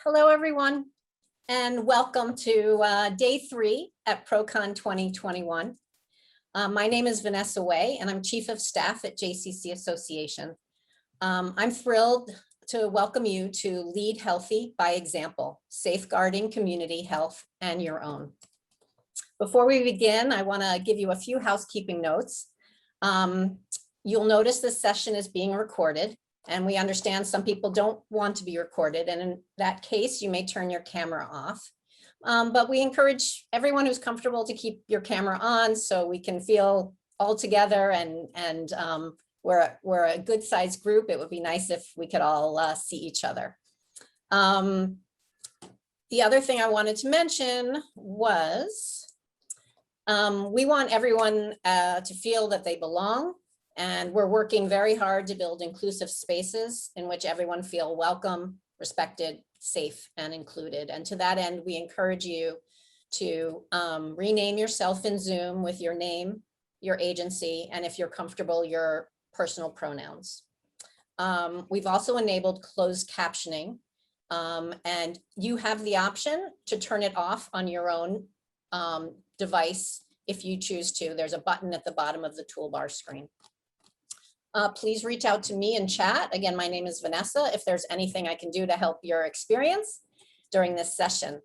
Hello, everyone, and welcome to day 3 at ProCon 2021. My name is Vanessa Way, and I'm Chief of Staff at JCC Association. I'm thrilled to welcome you to Lead Healthy by Example, Safeguarding Community Health and Your Own. Before we begin, I want to give you a few housekeeping notes. You'll notice this session is being recorded. And we understand some people don't want to be recorded. And in that case, you may turn your camera off. But we encourage everyone who's comfortable to keep your camera on so we can feel all together and we're a good sized group. It would be nice if we could all see each other. The other thing I wanted to mention was we want everyone to feel that they belong. And we're working very hard to build inclusive spaces in which everyone feel welcome, respected, safe, and included. And to that end, we encourage you to rename yourself in Zoom with your name, your agency, and if you're comfortable, your personal pronouns. We've also enabled closed captioning, and you have the option to turn it off on your own device if you choose to. There's a button at the bottom of the toolbar screen. Please reach out to me in chat. Again, my name is Vanessa, if there's anything I can do to help your experience during this session.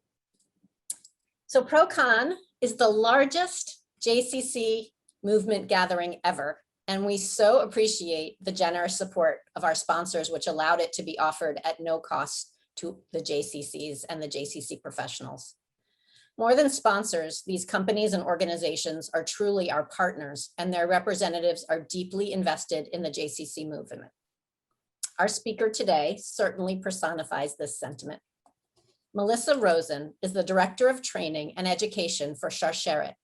So ProCon is the largest JCC movement gathering ever, and we so appreciate the generous support of our sponsors, which allowed it to be offered at no cost to the JCCs and the JCC professionals. More than sponsors, these companies and organizations are truly our partners, and their representatives are deeply invested in the JCC movement. Our speaker today certainly personifies this sentiment. Melissa Rosen is the Director of Training and Education for Sharsheret,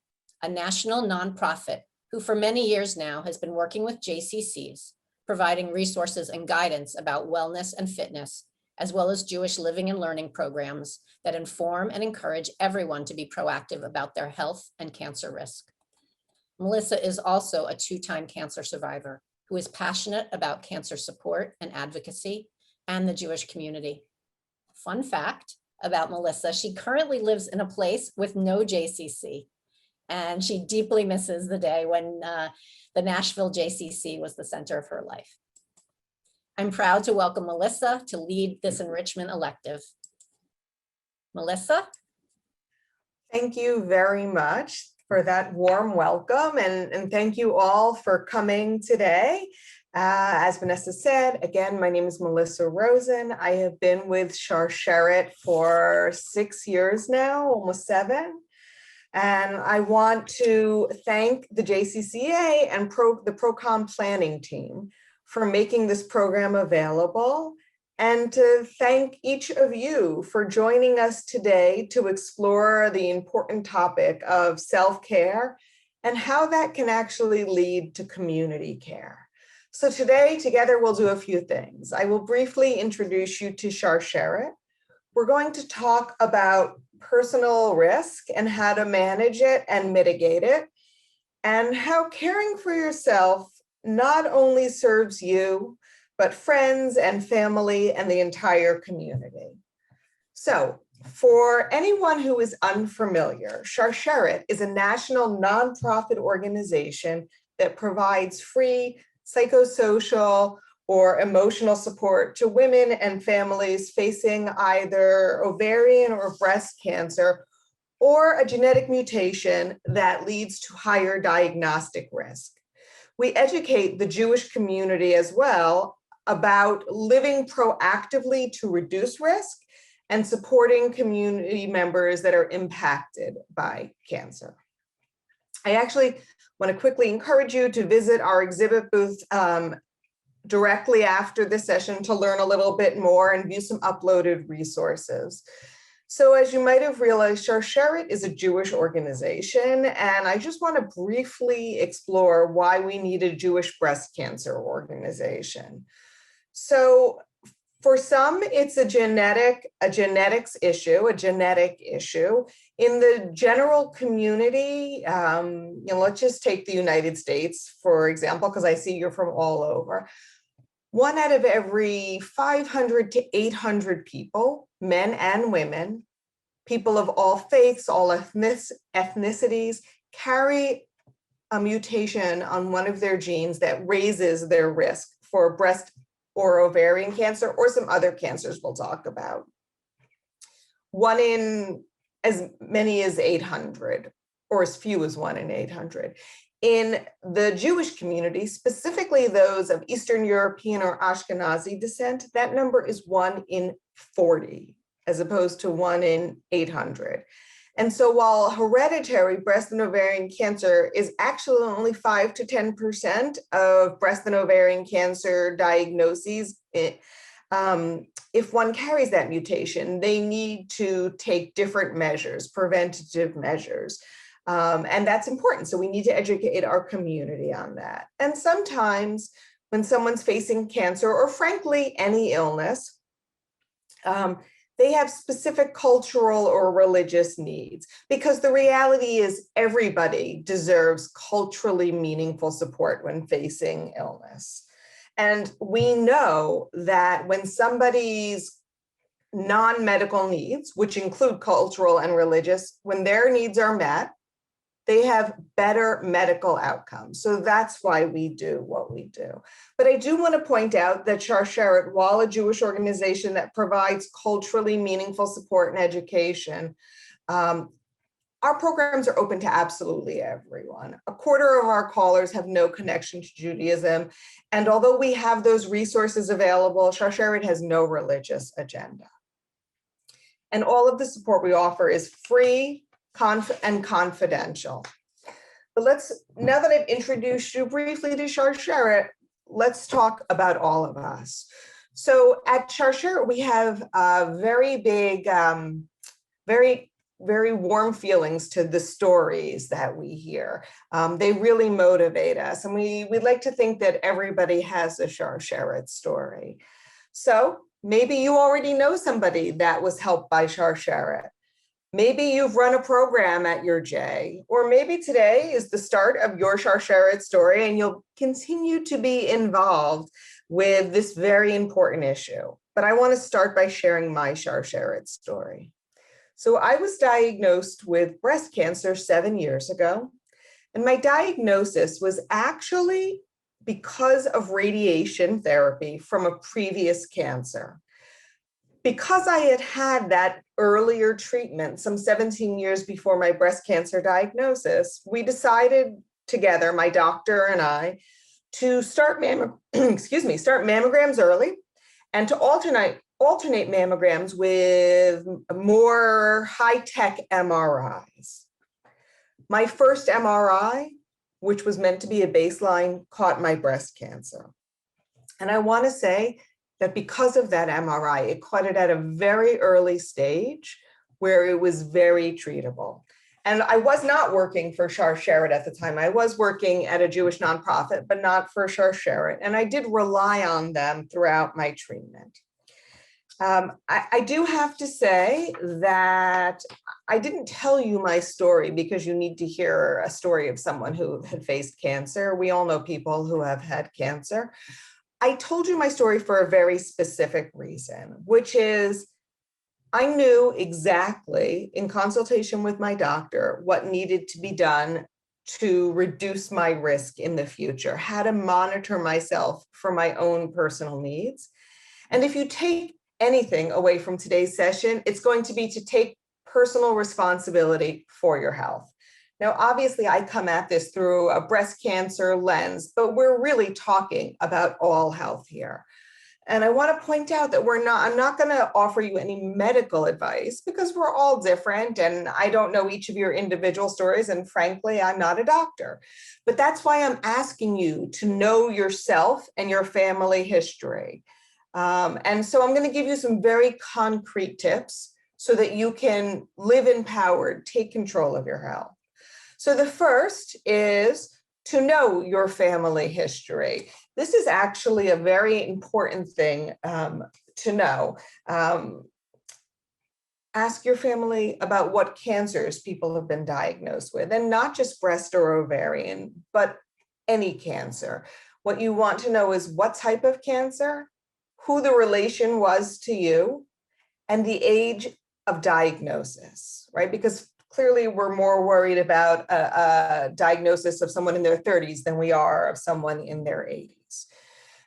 a national nonprofit who for many years now has been working with JCCs, providing resources and guidance about wellness and fitness, as well as Jewish living and learning programs that inform and encourage everyone to be proactive about their health and cancer risk. Melissa is also a 2-time cancer survivor who is passionate about cancer support and advocacy and the Jewish community. Fun fact about Melissa, she currently lives in a place with no JCC, and she deeply misses the day when the Nashville JCC was the center of her life. I'm proud to welcome Melissa to lead this enrichment elective. Melissa? Thank you very much for that warm welcome, and thank you all for coming today. As Vanessa said, again, my name is Melissa Rosen. I have been with Sharsheret for 6 years now, almost 7. And I want to thank the JCCA and the ProCon planning team for making this program available, and to thank each of you for joining us today to explore the important topic of self-care and how that can actually lead to community care. So today, together, we'll do a few things. I will briefly introduce you to Sharsheret. We're going to talk about personal risk and how to manage it and mitigate it, and how caring for yourself not only serves you, but friends and family and the entire community. So for anyone who is unfamiliar, Sharsheret is a national nonprofit organization that provides free psychosocial or emotional support to women and families facing either ovarian or breast cancer or a genetic mutation that leads to higher diagnostic risk. We educate the Jewish community as well about living proactively to reduce risk and supporting community members that are impacted by cancer. I actually want to quickly encourage you to visit our exhibit booth directly after this session to learn a little bit more and view some uploaded resources. So as you might have realized, Sharsheret is a Jewish organization, and I just want to briefly explore why we need a Jewish breast cancer organization. So for some, it's a genetic issue. In the general community, let's just take the United States, for example, because I see you're from all over. 1 out of every 500 to 800 people men and women, people of all faiths, all ethnicities, carry a mutation on one of their genes that raises their risk for breast or ovarian cancer or some other cancers we'll talk about. One in as many as 800, or as few as 1 in 800. In the Jewish community, specifically those of Eastern European or Ashkenazi descent, that number is 1 in 40, as opposed to 1 in 800. And so while hereditary breast and ovarian cancer is actually only 5 to 10% of breast and ovarian cancer diagnoses, if one carries that mutation, they need to take different measures, preventative measures. And that's important. So we need to educate our community on that. And sometimes when someone's facing cancer or frankly, any illness, they have specific cultural or religious needs, because the reality is everybody deserves culturally meaningful support when facing illness. And we know that when somebody's non-medical needs, which include cultural and religious, when their needs are met, they have better medical outcomes. So that's why we do what we do. But I do want to point out that Sharsheret, while a Jewish organization that provides culturally meaningful support and education, our programs are open to absolutely everyone. A quarter of our callers have no connection to Judaism. And although we have those resources available, Sharsheret has no religious agenda. And all of the support we offer is free and confidential. But now that I've introduced you briefly to Sharsheret, let's talk about all of us. So at Sharsheret, we have very big, very warm feelings to the stories that we hear. They really motivate us. And we'd like to think that everybody has a Sharsheret story. So maybe you already know somebody that was helped by Sharsheret. Maybe you've run a program at your J, or maybe today is the start of your Sharsheret story and you'll continue to be involved with this very important issue. But I want to start by sharing my Sharsheret story. So I was diagnosed with breast cancer 7 years ago, and my diagnosis was actually because of radiation therapy from a previous cancer. Because I had had that earlier treatment some 17 years before my breast cancer diagnosis, we decided together, my doctor and I, to start mammograms early and to alternate mammograms with more high-tech MRIs. My first MRI, which was meant to be a baseline, caught my breast cancer. And I want to say that because of that MRI, it caught it at a very early stage where it was very treatable. And I was not working for Sharsheret at the time. I was working at a Jewish nonprofit, but not for Sharsheret. And I did rely on them throughout my treatment. I do have to say that I didn't tell you my story because you need to hear a story of someone who had faced cancer. We all know people who have had cancer. I told you my story for a very specific reason, which is I knew exactly, in consultation with my doctor, what needed to be done to reduce my risk in the future, how to monitor myself for my own personal needs. And if you take anything away from today's session, it's going to be to take personal responsibility for your health. Now, obviously, I come at this through a breast cancer lens, but we're really talking about all health here. And I want to point out that I'm not going to offer you any medical advice because we're all different and I don't know each of your individual stories. And frankly, I'm not a doctor. But that's why I'm asking you to know yourself and your family history. And so I'm going to give you some very concrete tips so that you can live empowered, take control of your health. So the first is to know your family history. This is actually a very important thing to know. Ask your family about what cancers people have been diagnosed with, and not just breast or ovarian, but any cancer. What you want to know is what type of cancer, who the relation was to you, and the age of diagnosis, right? Because clearly we're more worried about a diagnosis of someone in their 30s than we are of someone in their 80s.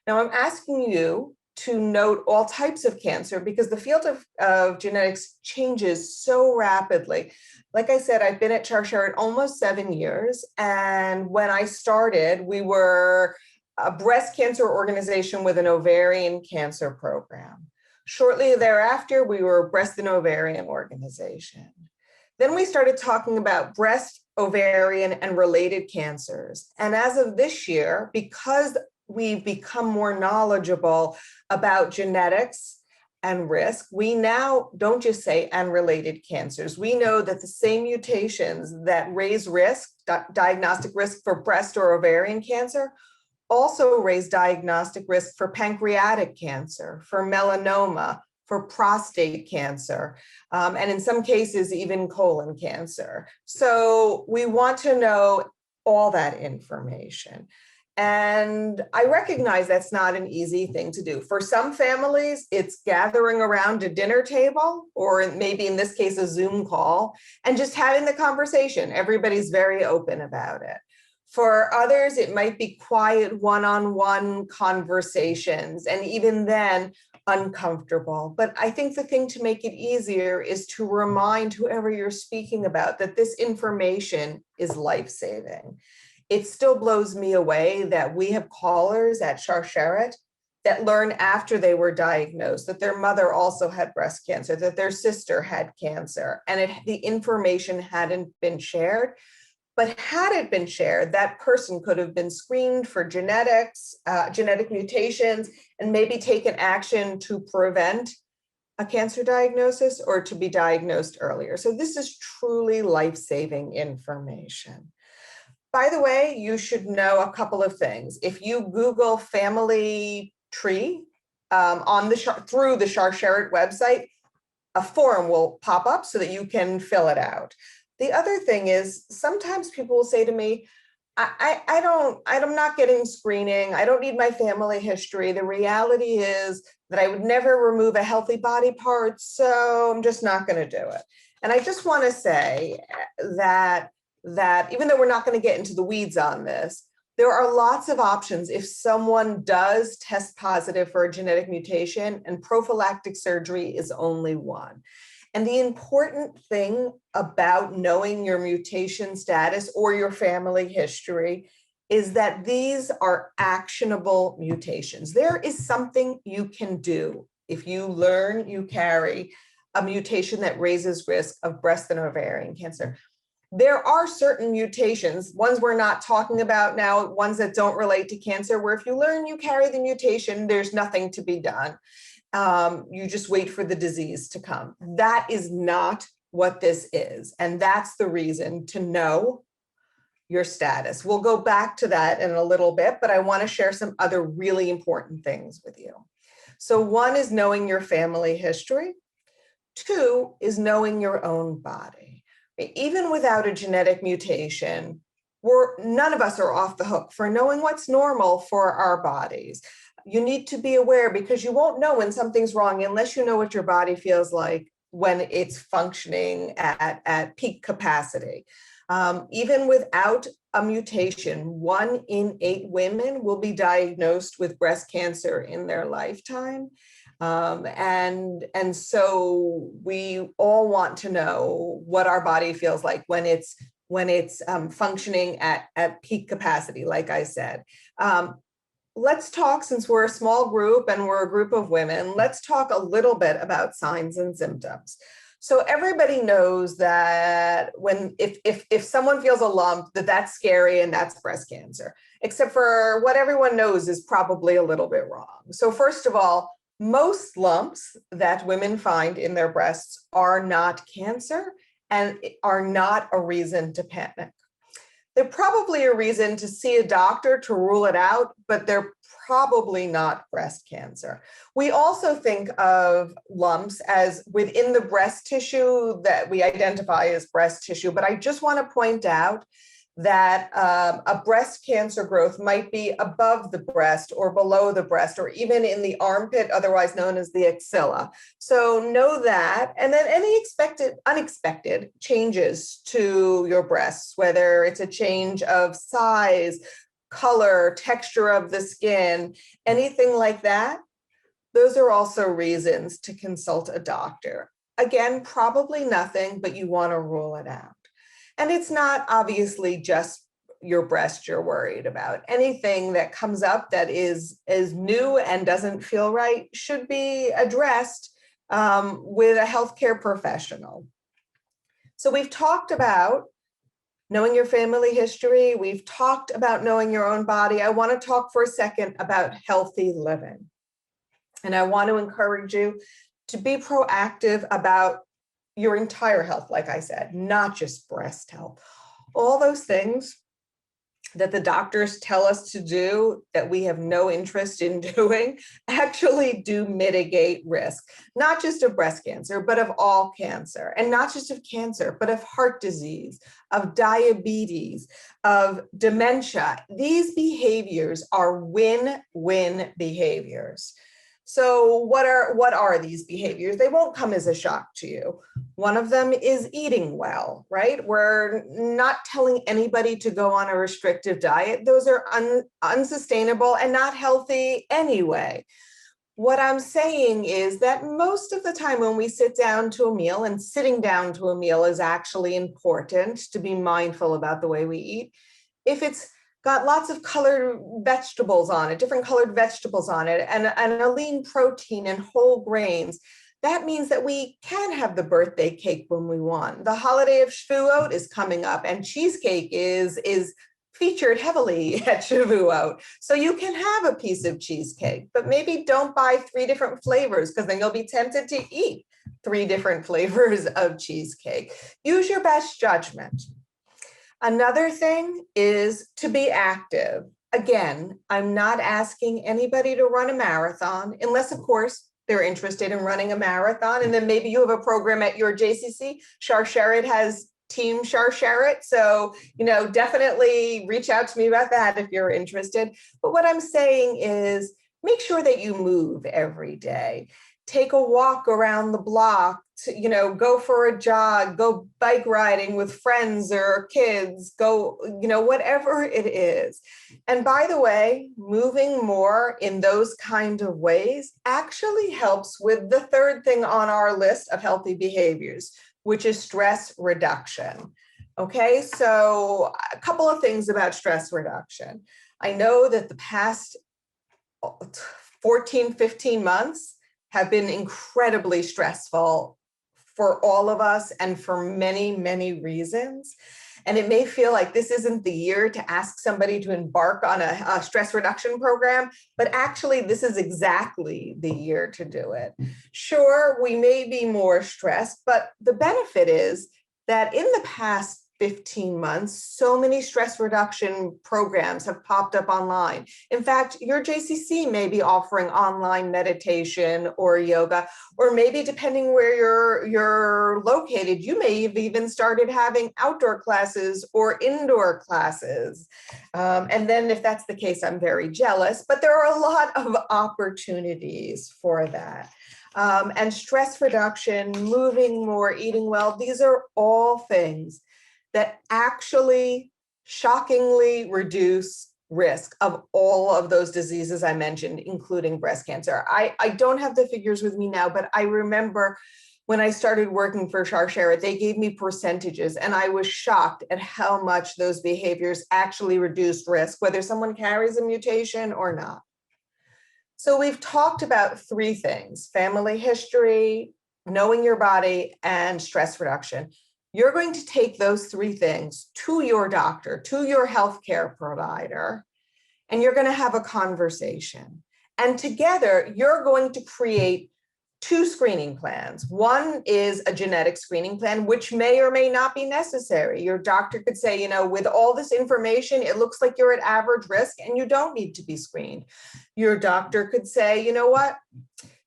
Now, I'm asking you to note all types of cancer because the field of genetics changes so rapidly. Like I said, I've been at Sharsheret almost 7 years. And when I started, we were a breast cancer organization with an ovarian cancer program. Shortly thereafter, we were a breast and ovarian organization. Then we started talking about breast, ovarian, and related cancers. And as of this year, because we've become more knowledgeable about genetics and risk, we now don't just say and related cancers. We know that the same mutations that raise risk, diagnostic risk for breast or ovarian cancer, also raise diagnostic risk for pancreatic cancer, for melanoma, for prostate cancer, and in some cases, even colon cancer. So we want to know all that information. And I recognize that's not an easy thing to do. For some families, it's gathering around a dinner table, or maybe in this case, a Zoom call, and just having the conversation. Everybody's very open about it. For others, it might be quiet one-on-one conversations, and even then, uncomfortable. But I think the thing to make it easier is to remind whoever you're speaking about that this information is life-saving. It still blows me away that we have callers at Sharsheret that learn after they were diagnosed that their mother also had breast cancer, that their sister had cancer, and the information hadn't been shared. But had it been shared, that person could have been screened for genetics, genetic mutations, and maybe taken action to prevent a cancer diagnosis or to be diagnosed earlier. So this is truly life-saving information. By the way, you should know a couple of things. If you Google family tree through the Sharsheret website, a form will pop up so that you can fill it out. The other thing is sometimes people will say to me, I'm not getting screening. I don't need my family history. The reality is that I would never remove a healthy body part, so I'm just not going to do it. And I just want to say that even though we're not going to get into the weeds on this, there are lots of options if someone does test positive for a genetic mutation, and prophylactic surgery is only one. And the important thing about knowing your mutation status or your family history is that these are actionable mutations. There is something you can do if you learn you carry a mutation that raises risk of breast and ovarian cancer. There are certain mutations, ones we're not talking about now, ones that don't relate to cancer, where if you learn you carry the mutation, there's nothing to be done. You just wait for the disease to come. That is not what this is. And that's the reason to know your status. We'll go back to that in a little bit, but I want to share some other really important things with you. So one is knowing your family history. Two is knowing your own body. Even without a genetic mutation, none of us are off the hook for knowing what's normal for our bodies. You need to be aware because you won't know when something's wrong unless you know what your body feels like when it's functioning at peak capacity. Even without a mutation, 1 in 8 women will be diagnosed with breast cancer in their lifetime. And so we all want to know what our body feels like when it's functioning at peak capacity, like I said. Let's talk, since we're a small group and we're a group of women, let's talk a little bit about signs and symptoms. So everybody knows that if someone feels a lump, that's scary and that's breast cancer, except for what everyone knows is probably a little bit wrong. So first of all, most lumps that women find in their breasts are not cancer and are not a reason to panic. They're probably a reason to see a doctor to rule it out, but they're probably not breast cancer. We also think of lumps as within the breast tissue that we identify as breast tissue, but I just want to point out that a breast cancer growth might be above the breast or below the breast, or even in the armpit, otherwise known as the axilla. So know that. And then any unexpected changes to your breasts, whether it's a change of size, color, texture of the skin, anything like that, those are also reasons to consult a doctor. Again, probably nothing, but you want to rule it out. And it's not obviously just your breast you're worried about. Anything that comes up that is new and doesn't feel right should be addressed with a healthcare professional. So we've talked about knowing your family history. We've talked about knowing your own body. I want to talk for a second about healthy living. And I want to encourage you to be proactive about your entire health, like I said, not just breast health. All those things that the doctors tell us to do that we have no interest in doing actually do mitigate risk, not just of breast cancer, but of all cancer, and not just of cancer, but of heart disease, of diabetes, of dementia. These behaviors are win-win behaviors. So what are these behaviors? They won't come as a shock to you. One of them is eating well, right? We're not telling anybody to go on a restrictive diet. Those are unsustainable and not healthy anyway. What I'm saying is that most of the time when we sit down to a meal, and sitting down to a meal is actually important to be mindful about the way we eat. If it's got lots of colored vegetables on it, different colored vegetables on it, and a lean protein and whole grains, that means that we can have the birthday cake when we want. The holiday of Shavuot is coming up, and cheesecake is featured heavily at Shavuot. So you can have a piece of cheesecake, but maybe don't buy 3 different flavors, because then you'll be tempted to eat 3 different flavors of cheesecake. Use your best judgment. Another thing is to be active. Again, I'm not asking anybody to run a marathon, unless, of course, they're interested in running a marathon. And then maybe you have a program at your JCC. Sharsheret has Team Sharsheret. So, definitely reach out to me about that if you're interested. But what I'm saying is make sure that you move every day. Take a walk around the block, go for a jog, go bike riding with friends or kids, go, whatever it is. And by the way, moving more in those kind of ways actually helps with the third thing on our list of healthy behaviors, which is stress reduction. Okay, so a couple of things about stress reduction. I know that the past 14, 15 months have been incredibly stressful for all of us and for many, many reasons. And it may feel like this isn't the year to ask somebody to embark on a stress reduction program, but actually this is exactly the year to do it. Sure, we may be more stressed, but the benefit is that in the past 15 months, so many stress reduction programs have popped up online. In fact, your JCC may be offering online meditation or yoga, or maybe depending where you're located, you may have even started having outdoor classes or indoor classes. And then if that's the case, I'm very jealous, but there are a lot of opportunities for that. And stress reduction, moving more, eating well, these are all things that actually shockingly reduce risk of all of those diseases I mentioned, including breast cancer. I don't have the figures with me now, but I remember when I started working for Sharsheret, they gave me percentages, and I was shocked at how much those behaviors actually reduced risk, whether someone carries a mutation or not. So we've talked about 3 things: family history, knowing your body, and stress reduction. You're going to take those 3 things to your doctor, to your healthcare provider, and you're going to have a conversation. And together, you're going to create 2 screening plans. One is a genetic screening plan, which may or may not be necessary. Your doctor could say, with all this information, it looks like you're at average risk and you don't need to be screened. Your doctor could say, you know what?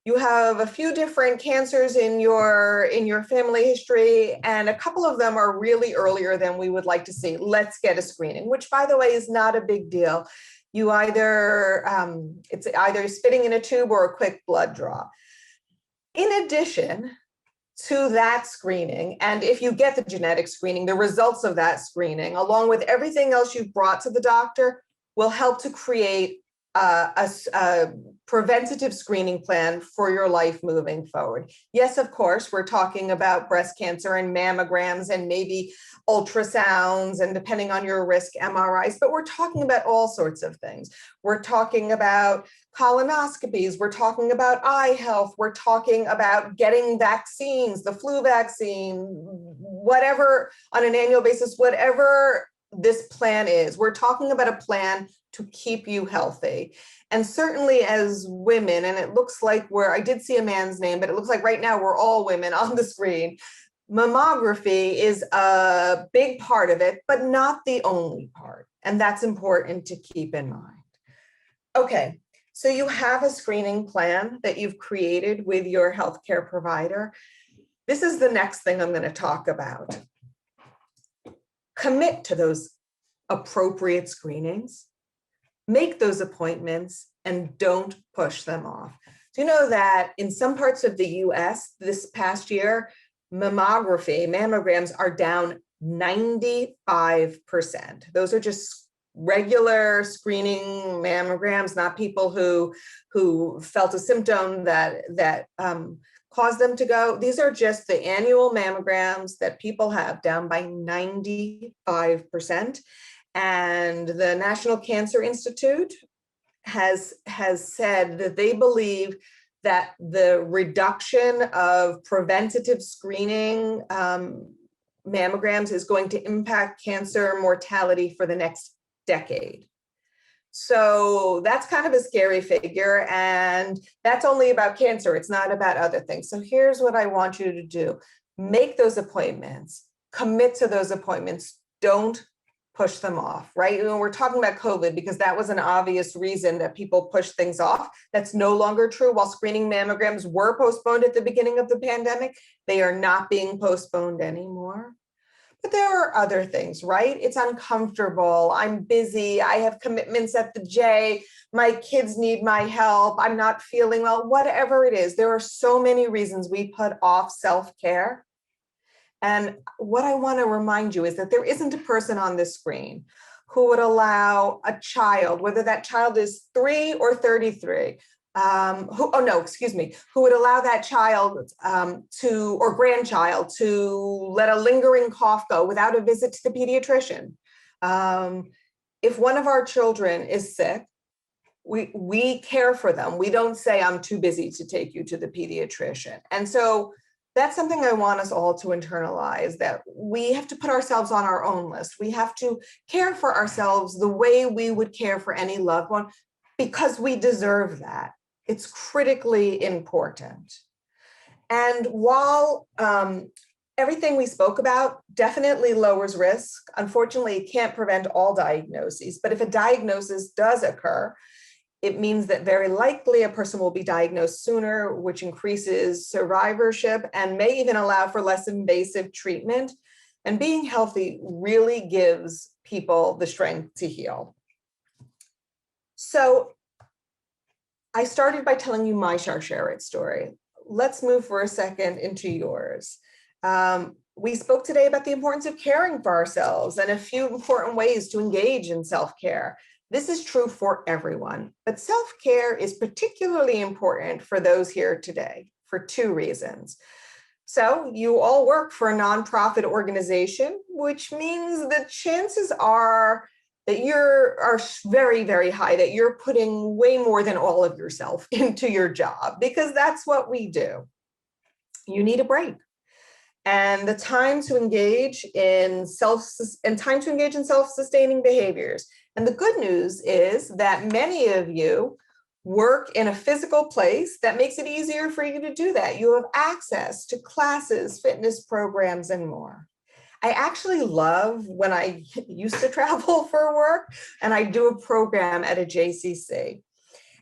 you have a few different cancers in your family history, and a couple of them are really earlier than we would like to see. Let's get a screening, which, by the way, is not a big deal. You either, it's either spitting in a tube or a quick blood draw. In addition to that screening, and if you get the genetic screening, the results of that screening, along with everything else you've brought to the doctor, will help to create a preventative screening plan for your life moving forward. Yes, of course, we're talking about breast cancer and mammograms and maybe ultrasounds, and depending on your risk, MRIs, but we're talking about all sorts of things. We're talking about colonoscopies, we're talking about eye health, we're talking about getting vaccines, the flu vaccine, whatever, on an annual basis, whatever this plan is. We're talking about a plan to keep you healthy. And certainly as women, and it looks like I did see a man's name, but it looks like right now we're all women on the screen. Mammography is a big part of it, but not the only part. And that's important to keep in mind. Okay, so you have a screening plan that you've created with your healthcare provider. This is the next thing I'm going to talk about. Commit to those appropriate screenings, make those appointments, and don't push them off. Do you know that in some parts of the US this past year, mammograms are down 95%. Those are just regular screening mammograms, not people who felt a symptom that caused them to go. These are just the annual mammograms that people have, down by 95%. And the National Cancer Institute has said that they believe that the reduction of preventative screening mammograms is going to impact cancer mortality for the next decade. So that's kind of a scary figure, and that's only about cancer. It's not about other things. So here's what I want you to do. Make those appointments, commit to those appointments. Don't push them off, right? You know, we're talking about COVID because that was an obvious reason that people push things off. That's no longer true. While screening mammograms were postponed at the beginning of the pandemic, they are not being postponed anymore. But there are other things, right? It's uncomfortable. I'm busy. I have commitments at the J. My kids need my help. I'm not feeling well, whatever it is. There are so many reasons we put off self-care. And what I want to remind you is that there isn't a person on this screen who would allow a child, whether that child is 3 or 33, who would allow that child or grandchild to let a lingering cough go without a visit to the pediatrician. If one of our children is sick, we care for them. We don't say, I'm too busy to take you to the pediatrician. And so that's something I want us all to internalize, that we have to put ourselves on our own list. We have to care for ourselves the way we would care for any loved one, because we deserve that. It's critically important. And while everything we spoke about definitely lowers risk, unfortunately, it can't prevent all diagnoses. But if a diagnosis does occur, it means that very likely a person will be diagnosed sooner, which increases survivorship and may even allow for less invasive treatment. And being healthy really gives people the strength to heal. So I started by telling you my Sharsheret story. Let's move for a second into yours. We spoke today about the importance of caring for ourselves and a few important ways to engage in self-care. This is true for everyone, but self-care is particularly important for those here today for 2 reasons. So you all work for a nonprofit organization, which means the chances are that are very, very high, that you're putting way more than all of yourself into your job, because that's what we do. You need a break. And the time to engage in self-sustaining behaviors. And the good news is that many of you work in a physical place that makes it easier for you to do that. You have access to classes, fitness programs, and more. I actually love when I used to travel for work and I do a program at a JCC.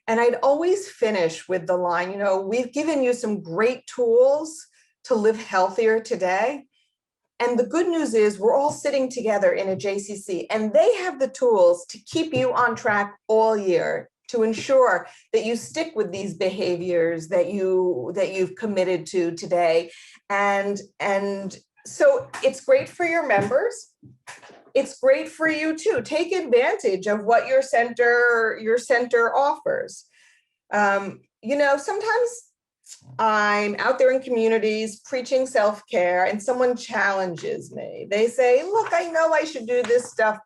And I'd always finish with the line, you know, we've given you some great tools to live healthier today. And the good news is we're all sitting together in a JCC and they have the tools to keep you on track all year, to ensure that you stick with these behaviors that you've committed to today. And so it's great for your members. It's great for you too. Take advantage of what your center offers. You know, sometimes I'm out there in communities preaching self-care and someone challenges me. They say, look, I know I should do this stuff,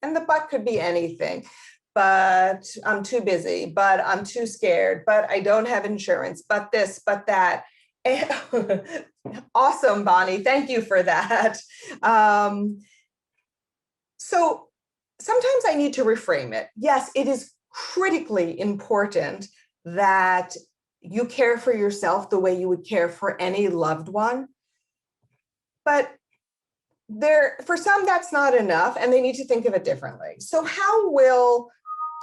and the but could be anything, but I'm too busy, but I'm too scared, but I don't have insurance, but this, but that. Awesome, Bonnie. Thank you for that. So sometimes I need to reframe it. Yes, it is critically important that you care for yourself the way you would care for any loved one. But for some, that's not enough, and they need to think of it differently. So how will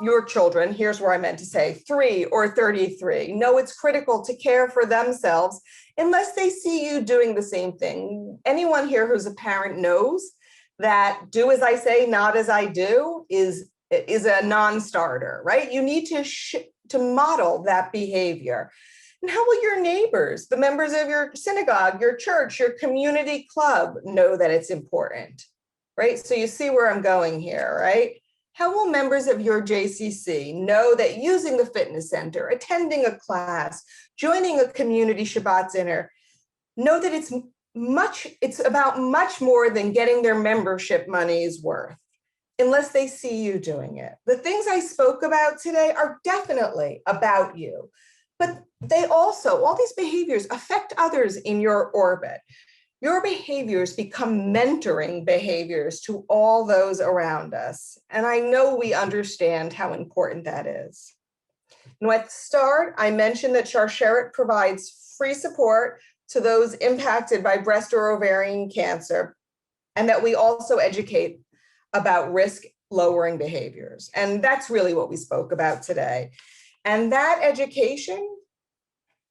your children, here's where I meant to say 3 or 33, know it's critical to care for themselves unless they see you doing the same thing? Anyone here who's a parent knows that do as I say, not as I do is a non-starter, right? You need to model that behavior. And how will your neighbors, the members of your synagogue, your church, your community club know that it's important, right? So you see where I'm going here, right? How will members of your JCC know that using the fitness center, attending a class, joining a community Shabbat dinner, know that it's about much more than getting their membership money's worth, unless they see you doing it? The things I spoke about today are definitely about you, but they also, all these behaviors affect others in your orbit. Your behaviors become mentoring behaviors to all those around us. And I know we understand how important that is. Now, at the start, I mentioned that Sharsheret provides free support to those impacted by breast or ovarian cancer, and that we also educate about risk-lowering behaviors. And that's really what we spoke about today. And that education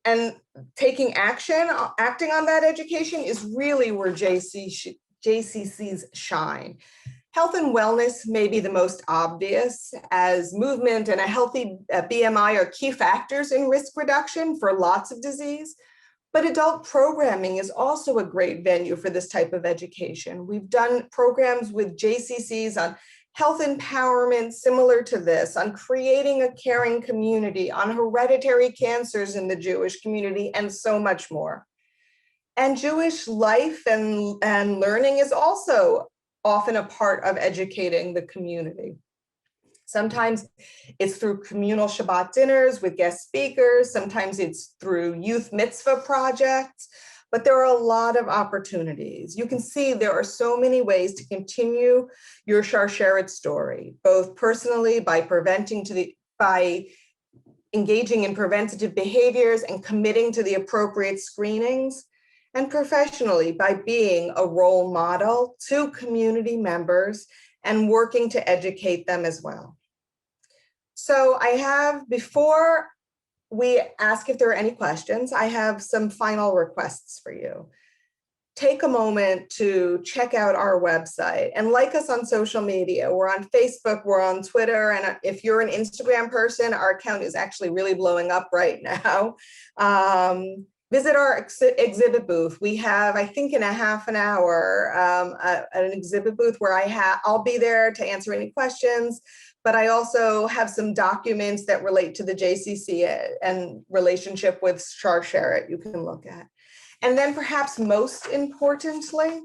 and acting on that education is really where JCCs shine. Health and wellness may be the most obvious, as movement and a healthy BMI are key factors in risk reduction for lots of disease. But adult programming is also a great venue for this type of education. We've done programs with JCCs on health empowerment similar to this, on creating a caring community, on hereditary cancers in the Jewish community, and so much more. And Jewish life and learning is also often a part of educating the community. Sometimes it's through communal Shabbat dinners with guest speakers. Sometimes it's through youth mitzvah projects, but there are a lot of opportunities. You can see there are so many ways to continue your Sharsheret story, both personally by engaging in preventative behaviors and committing to the appropriate screenings, and professionally by being a role model to community members and working to educate them as well. So before we ask if there are any questions, I have some final requests for you. Take a moment to check out our website and like us on social media. We're on Facebook, we're on Twitter, and if you're an Instagram person, our account is actually really blowing up right now. Visit our exhibit booth. We have, I think in a half an hour, an exhibit booth where I'll be there to answer any questions. But I also have some documents that relate to the JCC and relationship with Sharsheret you can look at. And then perhaps most importantly,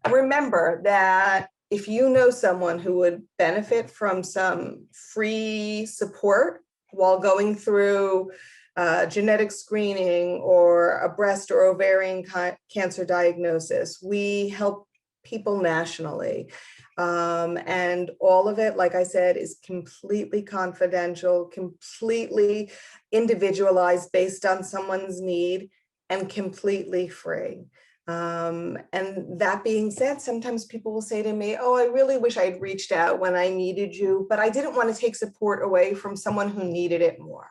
remember that if you know someone who would benefit from some free support while going through genetic screening or a breast or ovarian cancer diagnosis, we help people nationally. And all of it, like I said, is completely confidential, completely individualized based on someone's need, and completely free. And that being said, sometimes people will say to me, oh, I really wish I'd reached out when I needed you, but I didn't want to take support away from someone who needed it more.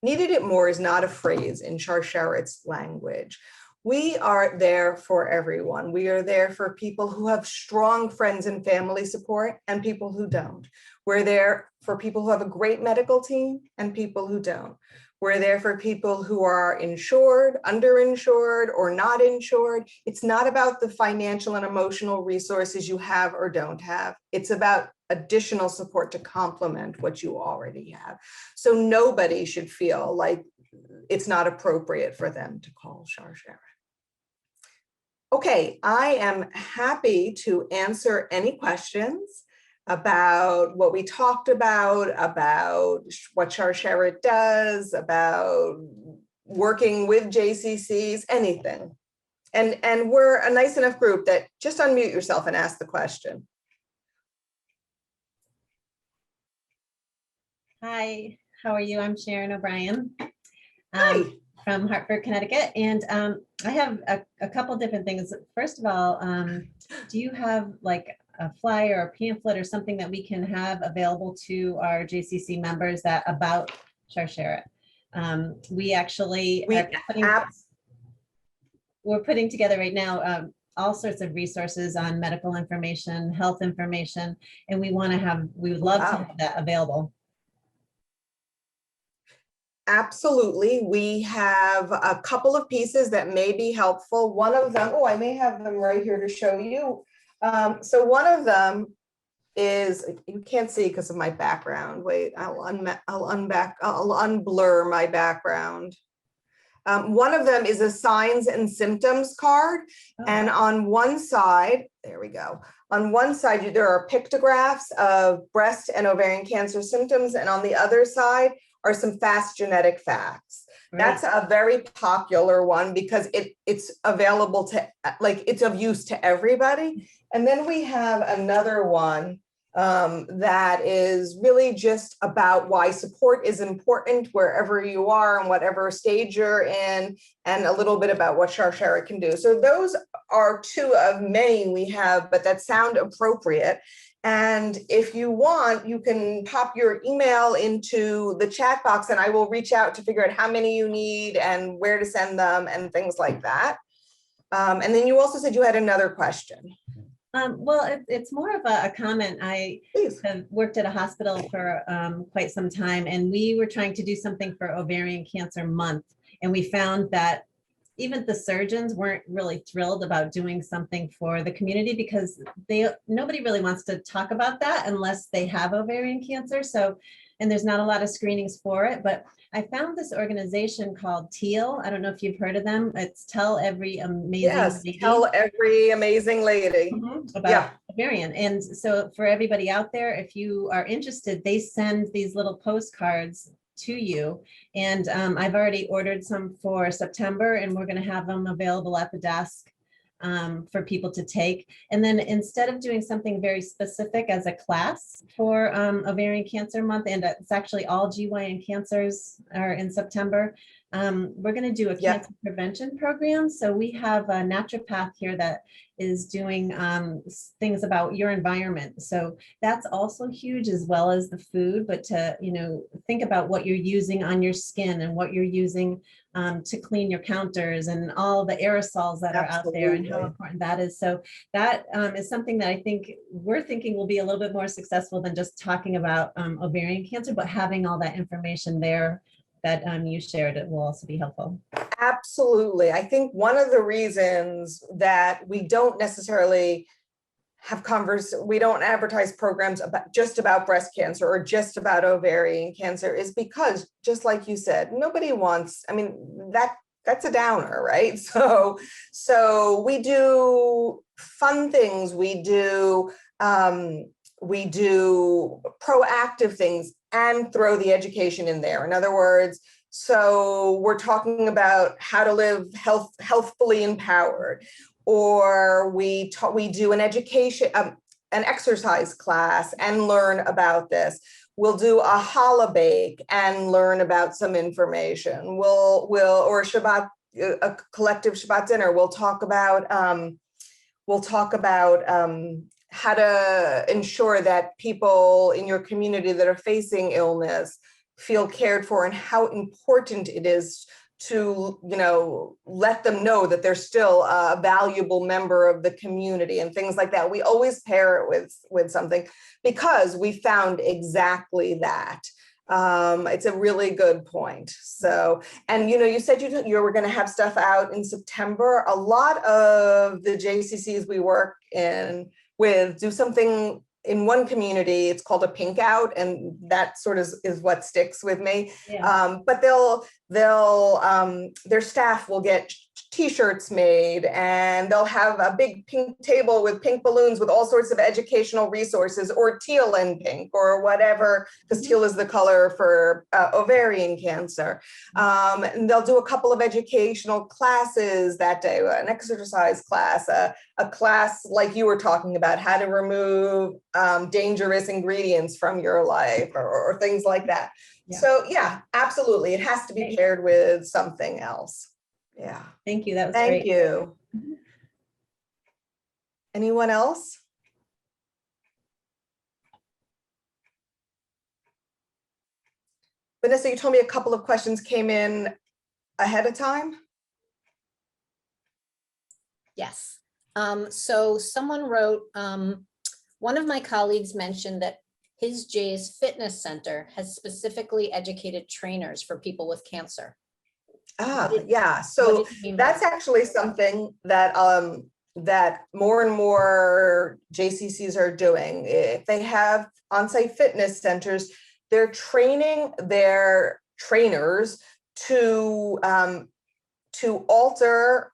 Needed it more is not a phrase in Sharsheret's language. We are there for everyone. We are there for people who have strong friends and family support and people who don't. We're there for people who have a great medical team and people who don't. We're there for people who are insured, underinsured, or not insured. It's not about the financial and emotional resources you have or don't have. It's about additional support to complement what you already have. So nobody should feel like it's not appropriate for them to call Sharsheret. Okay, I am happy to answer any questions about what we talked about what Sharsheret does, about working with JCCs, anything. And we're a nice enough group that just unmute yourself and ask the question. Hi, how are you? I'm Sharon O'Brien Hi. from Hartford, Connecticut. And I have a couple different things. First of all, do you have like a flyer or pamphlet or something that we can have available to our JCC members that about Sharsheret? We actually we're putting together right now all sorts of resources on medical information, health information, and we would love to have that available. Absolutely. We have a couple of pieces that may be helpful. One of them, oh, I may have them right here to show you. So one of them is, you can't see because of my background. Wait, I'll unblur my background. One of them is a signs and symptoms card. Oh. And on one side, there we go. On one side, there are pictographs of breast and ovarian cancer symptoms. And on the other side are some fast genetic facts. Right. That's a very popular one because it's available to, like, it's of use to everybody. And then we have another one that is really just about why support is important wherever you are and whatever stage you're in, and a little bit about what Sharsheret can do. So those are two of many we have, but that sound appropriate. And if you want, you can pop your email into the chat box and I will reach out to figure out how many you need and where to send them and things like that. And then you also said you had another question. Well, it's more of a comment. I have worked at a hospital for quite some time, and we were trying to do something for Ovarian Cancer Month. And we found that even the surgeons weren't really thrilled about doing something for the community because nobody really wants to talk about that unless they have ovarian cancer. So, and there's not a lot of screenings for it, but I found this organization called TEAL. I don't know if you've heard of them. It's Tell Every Amazing Lady. Tell Every Amazing Lady. About ovarian. And so for everybody out there, if you are interested, they send these little postcards to you. And I've already ordered some for September, and we're going to have them available at the desk for people to take. And then instead of doing something very specific as a class for Ovarian Cancer Month, and it's actually all GYN cancers are in September, we're going to do a cancer prevention program. So we have a naturopath here that is doing things about your environment. So that's also huge, as well as the food, but to, think about what you're using on your skin and what you're using to clean your counters and all the aerosols that are out there and how important that is. So that is something that I think we're thinking will be a little bit more successful than just talking about ovarian cancer, but having all that information there that you shared, it will also be helpful. Absolutely. I think one of the reasons that we don't necessarily we don't advertise programs just about breast cancer or just about ovarian cancer is because, just like you said, nobody wants, that's a downer, right? So we do fun things, we do proactive things and throw the education in there. In other words, so we're talking about how to live healthfully empowered, or we do an education, an exercise class and learn about this. We'll do a challah bake and learn about some information. Or Shabbat a collective Shabbat dinner. We'll talk about how to ensure that people in your community that are facing illness feel cared for, and how important it is to, let them know that they're still a valuable member of the community and things like that. We always pair it with something, because we found exactly that. It's a really good point. So, and you said you were going to have stuff out in September. A lot of the JCCs we work with do something in one community. It's called a pink out, and that sort of is what sticks with me. Yeah. But their staff will get T-shirts made, and they'll have a big pink table with pink balloons with all sorts of educational resources, or teal and pink, or whatever, because teal is the color for ovarian cancer. And they'll do a couple of educational classes that day, an exercise class, a class like you were talking about, how to remove dangerous ingredients from your life, or things like that. Yeah. So yeah, absolutely. It has to be paired with something else. Yeah. Thank you. That was Thank great. you. Anyone else? Vanessa, you told me a couple of questions came in ahead of time. Yes. So someone wrote, one of my colleagues mentioned that his Jay's Fitness Center has specifically educated trainers for people with cancer. Yeah. So that's actually something that that more and more JCCs are doing. If they have on-site fitness centers, they're training their trainers to alter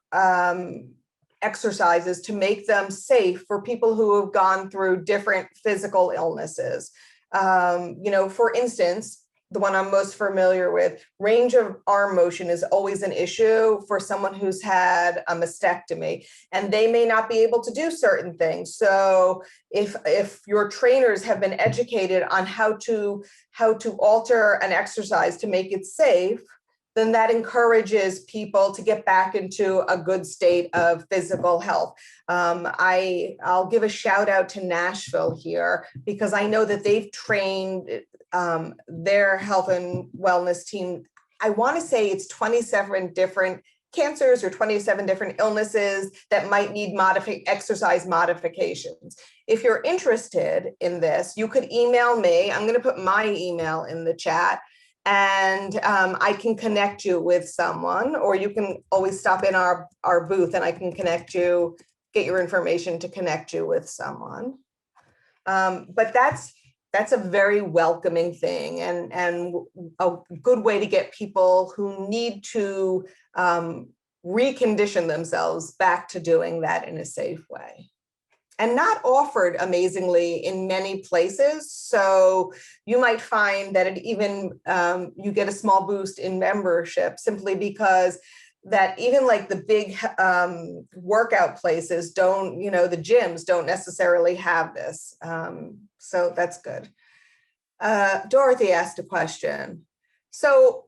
exercises to make them safe for people who have gone through different physical illnesses. For instance, the one I'm most familiar with, range of arm motion is always an issue for someone who's had a mastectomy, and they may not be able to do certain things. So if your trainers have been educated on how to alter an exercise to make it safe, then that encourages people to get back into a good state of physical health. I'll give a shout out to Nashville here, because I know that they've trained their health and wellness team. I want to say it's 27 different cancers or 27 different illnesses that might need exercise modifications. If you're interested in this, you could email me. I'm going to put my email in the chat, and I can connect you with someone, or you can always stop in our booth and I can get your information to connect you with someone. But that's a very welcoming thing, and a good way to get people who need to recondition themselves back to doing that in a safe way. And not offered amazingly in many places. So you might find that it even, you get a small boost in membership, simply because that even like the big workout places don't, the gyms don't necessarily have this. So that's good. Dorothy asked a question. So,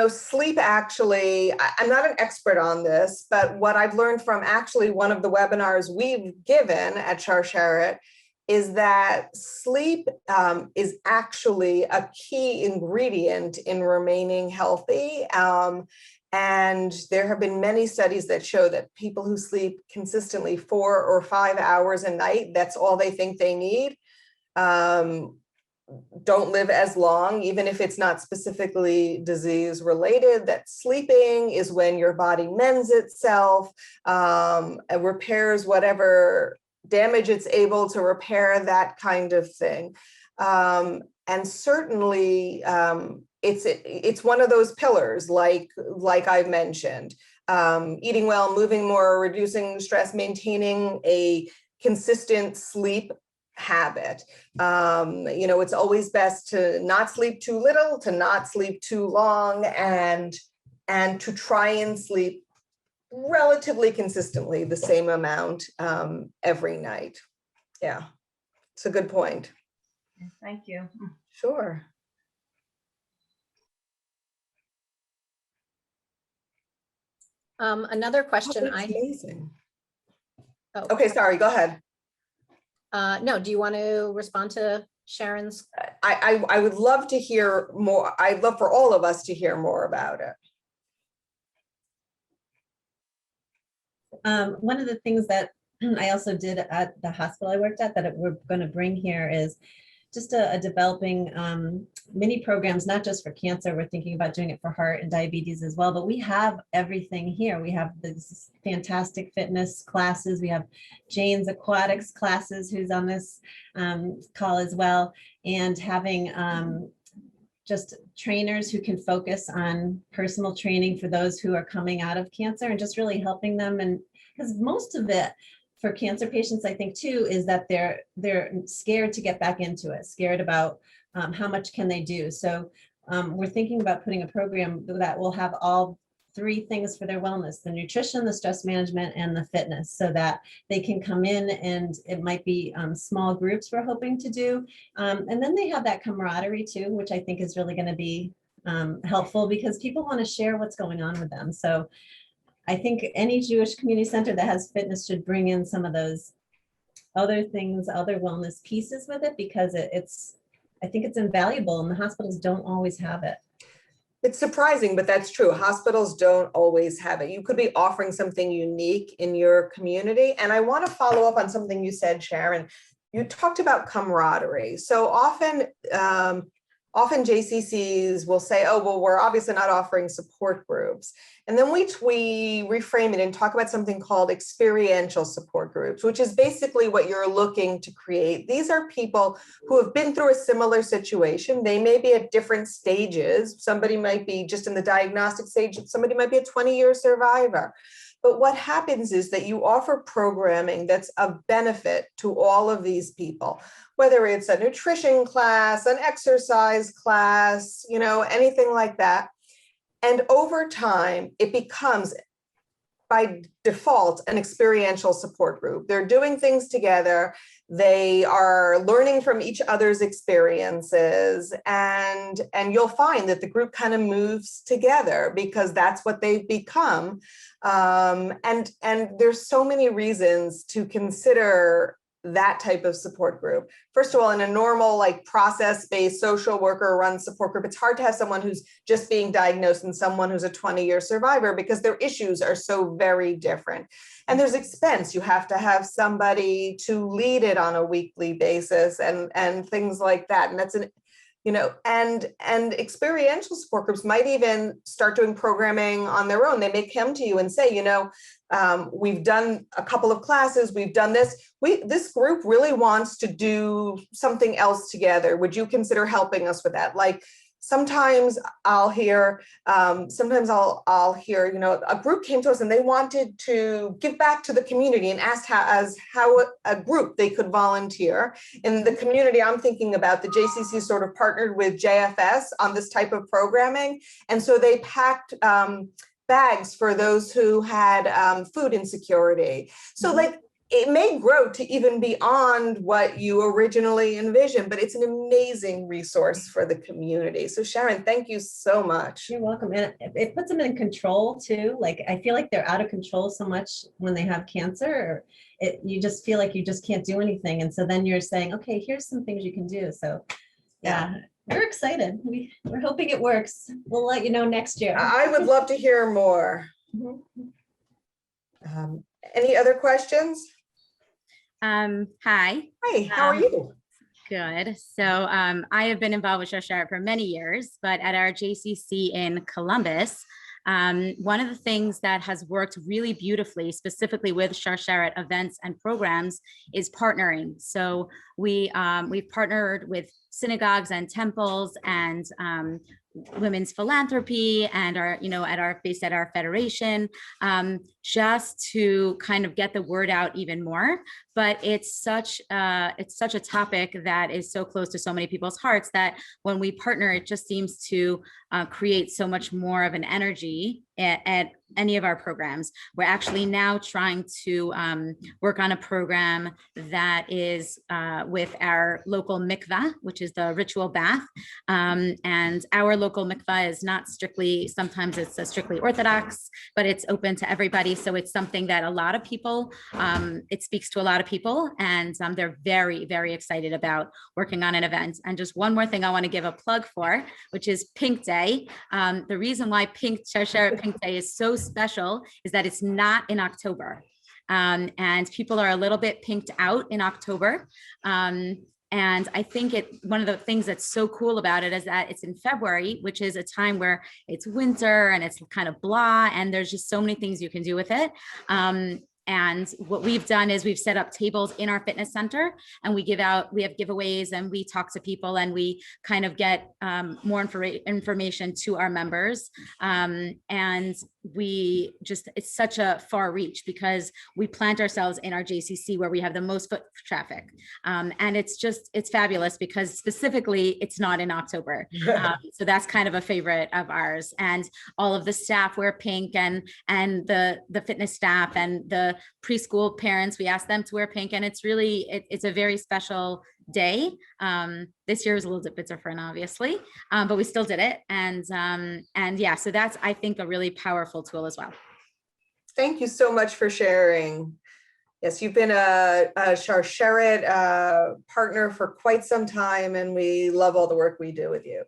sleep actually, I'm not an expert on this, but what I've learned from actually one of the webinars we've given at Sharsheret is that sleep is actually a key ingredient in remaining healthy. And there have been many studies that show that people who sleep consistently 4 or 5 hours a night, that's all they think they need, don't live as long, even if it's not specifically disease related. That sleeping is when your body mends itself, and repairs whatever damage it's able to repair, that kind of thing. And certainly it's one of those pillars, like I've mentioned, eating well, moving more, reducing stress, maintaining a consistent sleep habit. It's always best to not sleep too little, to not sleep too long, and to try and sleep relatively consistently the same amount every night. Yeah, it's a good point. Thank you. Sure. Another question That's amazing. oh, Okay, sorry, go ahead. no, do you want to respond to Sharon's? I would love to hear more. I'd love for all of us to hear more about it. One of the things that I also did at the hospital I worked at that we're going to bring here is just a developing mini programs, not just for cancer. We're thinking about doing it for heart and diabetes as well, but we have everything here. We have this fantastic fitness classes. We have Jane's aquatics classes, who's on this call as well, and having just trainers who can focus on personal training for those who are coming out of cancer and just really helping them. And because most of it for cancer patients, I think too, is that they're scared to get back into it, scared about how much can they do. So we're thinking about putting a program that will have all three things for their wellness: the nutrition, the stress management, and the fitness, so that they can come in, and it might be small groups we're hoping to do. And then they have that camaraderie too, which I think is really going to be helpful, because people want to share what's going on with them. So I think any Jewish community center that has fitness should bring in some of those other things, other wellness pieces with it, because I think it's invaluable, and the hospitals don't always have it. It's surprising, but that's true. Hospitals don't always have it. You could be offering something unique in your community. And I want to follow up on something you said, Sharon. You talked about camaraderie. So often JCCs will say, oh, well, we're obviously not offering support groups. And then we reframe it and talk about something called experiential support groups, which is basically what you're looking to create. These are people who have been through a similar situation. They may be at different stages. Somebody might be just in the diagnostic stage. Somebody might be a 20-year survivor. But what happens is that you offer programming that's of benefit to all of these people, whether it's a nutrition class, an exercise class, anything like that. And over time, it becomes, by default, an experiential support group. They're doing things together. They are learning from each other's experiences, and you'll find that the group kind of moves together because that's what they've become. And there's so many reasons to consider that type of support group. First of all, in a normal, process-based social worker run support group, it's hard to have someone who's just being diagnosed and someone who's a 20-year survivor, because their issues are so very different. And there's expense. You have to have somebody to lead it on a weekly basis and things like that. And that's and experiential support groups might even start doing programming on their own. They may come to you and say, we've done a couple of classes, we've done this. This group really wants to do something else together. Would you consider helping us with that? Sometimes I'll hear, a group came to us and they wanted to give back to the community and asked how a group they could volunteer. In the community I'm thinking about, the JCC sort of partnered with JFS on this type of programming. And so they packed bags for those who had food insecurity. So it may grow to even beyond what you originally envisioned, but it's an amazing resource for the community. So Sharon, thank you so much. You're welcome. And it puts them in control too. I feel like they're out of control so much when they have cancer. You just feel like you just can't do anything. And so then you're saying, okay, here's some things you can do. So yeah. We're excited. We're hoping it works. We'll let you know next year. I would love to hear more. Any other questions? Hi. Hi, how are you? Good. So I have been involved with Sharsheret for many years, but at our JCC in Columbus, one of the things that has worked really beautifully, specifically with Sharsheret events and programs, is partnering. So we've partnered with synagogues and temples and women's philanthropy and based at our federation, just to kind of get the word out even more. but it's such a topic that is so close to so many people's hearts that when we partner, it just seems to create so much more of an energy at any of our programs. We're actually now trying to work on a program that is with our local mikvah, which is the ritual bath. And our local mikvah is not strictly, sometimes it's a strictly Orthodox, but it's open to everybody. So it's something that a lot of people, it speaks to a lot of people, and they're very, very excited about working on an event. And just one more thing I want to give a plug for, which is Pink Day. The reason why Sharsheret Pink Day is so special is that it's not in October. And people are a little bit pinked out in October. And I think one of the things that's so cool about it is that it's in February, which is a time where it's winter and it's kind of blah, and there's just so many things you can do with it. And what we've done is we've set up tables in our fitness center, and we have giveaways, and we talk to people, and we kind of get more information to our members. And it's such a far reach because we plant ourselves in our JCC where we have the most foot traffic. And it's fabulous because specifically it's not in October. So that's kind of a favorite of ours. And all of the staff wear pink, and the fitness staff and the preschool parents, we ask them to wear pink, and it's a very special day. This year was a little bit different, obviously, but we still did it. And yeah, so that's, I think, a really powerful tool as well. Thank you so much for sharing. Yes, you've been a Sharsheret partner for quite some time, and we love all the work we do with you.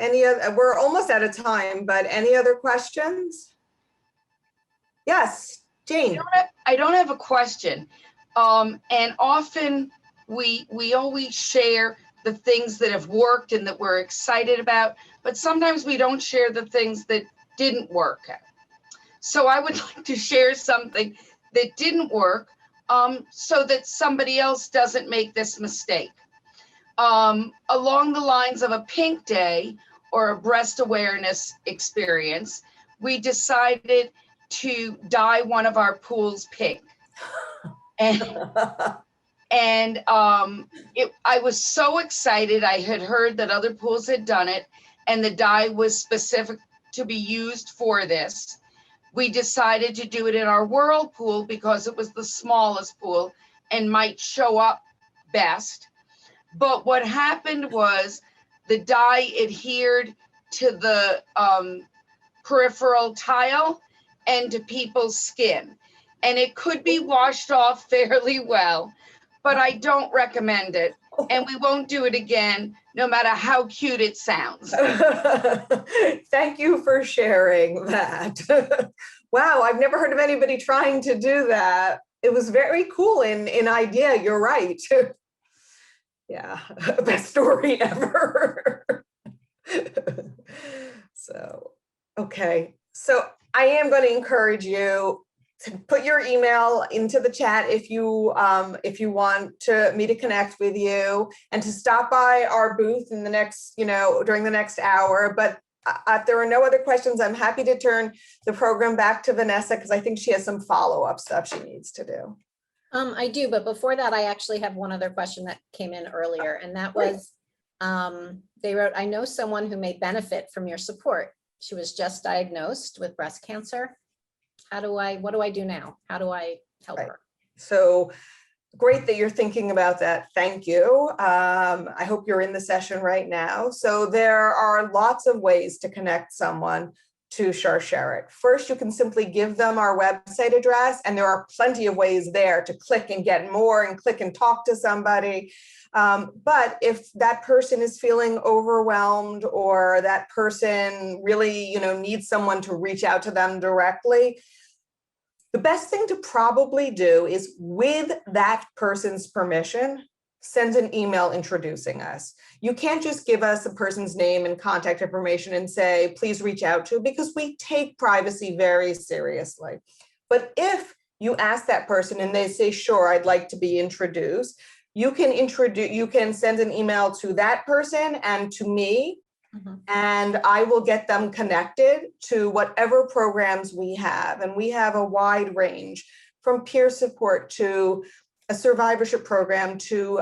We're almost out of time, but any other questions? Yes, Jane. I don't have a question. And often we always share the things that have worked and that we're excited about, but sometimes we don't share the things that didn't work. So I would like to share something that didn't work, so that somebody else doesn't make this mistake. Along the lines of a pink day or a breast awareness experience, we decided to dye one of our pools pink. I was so excited. I had heard that other pools had done it, and the dye was specific to be used for this. We decided to do it in our whirlpool because it was the smallest pool and might show up best. But what happened was the dye adhered to the peripheral tile and to people's skin. And it could be washed off fairly well, but I don't recommend it. And we won't do it again, no matter how cute it sounds. Thank you for sharing that. Wow, I've never heard of anybody trying to do that. It was very cool in idea, you're right. Yeah, best story ever. So, okay. So I am going to encourage you to put your email into the chat if you want me to connect with you, and to stop by our booth in the next, during the next hour. But if there are no other questions, I'm happy to turn the program back to Vanessa, because I think she has some follow-up stuff she needs to do. I do, but before that, I actually have one other question that came in earlier, and that was, they wrote, I know someone who may benefit from your support. She was just diagnosed with breast cancer. What do I do now? How do I help her? So great that you're thinking about that. Thank you. I hope you're in the session right now. So there are lots of ways to connect someone to Sharsheret. First, you can simply give them our website address, and there are plenty of ways there to click and get more and click and talk to somebody. But if that person is feeling overwhelmed, or that person really, needs someone to reach out to them directly, the best thing to probably do is, with that person's permission, send an email introducing us. You can't just give us a person's name and contact information and say, please reach out to, because we take privacy very seriously. But if you ask that person and they say, sure, I'd like to be introduced, you can send an email to that person and to me, and I will get them connected to whatever programs we have. And we have a wide range, from peer support to a survivorship program to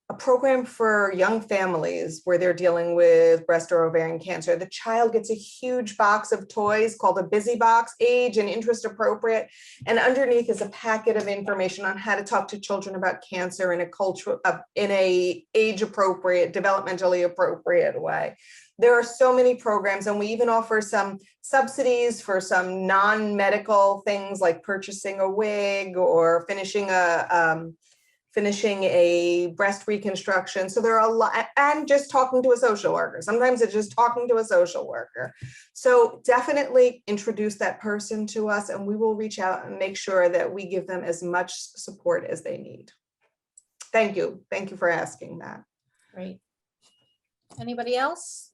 a program for young families where they're dealing with breast or ovarian cancer. The child gets a huge box of toys called a busy box, age and interest appropriate. And underneath is a packet of information on how to talk to children about cancer in a age appropriate, developmentally appropriate way. There are so many programs, and we even offer some subsidies for some non-medical things like purchasing a wig or finishing a breast reconstruction. So there are a lot, and just talking to a social worker. Sometimes it's just talking to a social worker. So definitely introduce that person to us, and we will reach out and make sure that we give them as much support as they need. Thank you. Thank you for asking that. Great. Anybody else?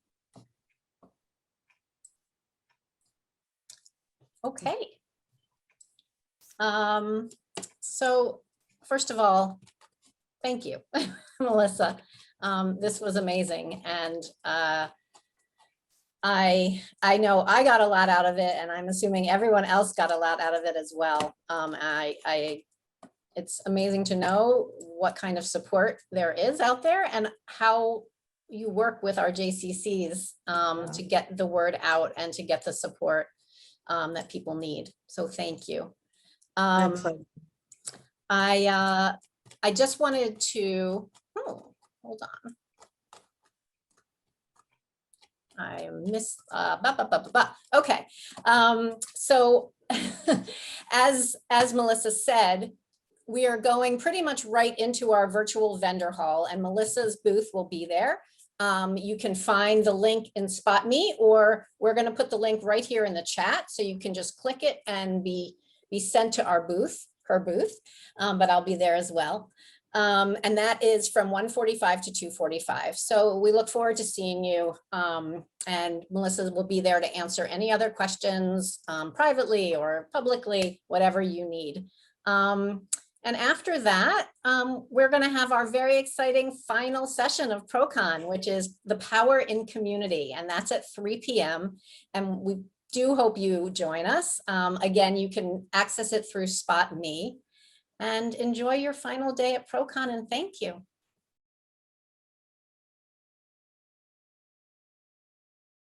Okay. So first of all, thank you, Melissa. This was amazing. And I know I got a lot out of it, and I'm assuming everyone else got a lot out of it as well. It's amazing to know what kind of support there is out there and how you work with our JCCs to get the word out and to get the support that people need. So thank you. I just wanted to, hold on. I missed, okay. So as Melissa said, we are going pretty much right into our virtual vendor hall, and Melissa's booth will be there. You can find the link in Spot Me, or we're going to put the link right here in the chat, so you can just click it and be sent to our booth, her booth, but I'll be there as well. And that is from 1:45 to 2:45. So we look forward to seeing you, and Melissa will be there to answer any other questions privately or publicly, whatever you need. And after that, we're going to have our very exciting final session of ProCon, which is the Power in Community, and that's at 3 p.m. And we do hope you join us. Again, you can access it through Spot Me, and enjoy your final day at ProCon, and thank you.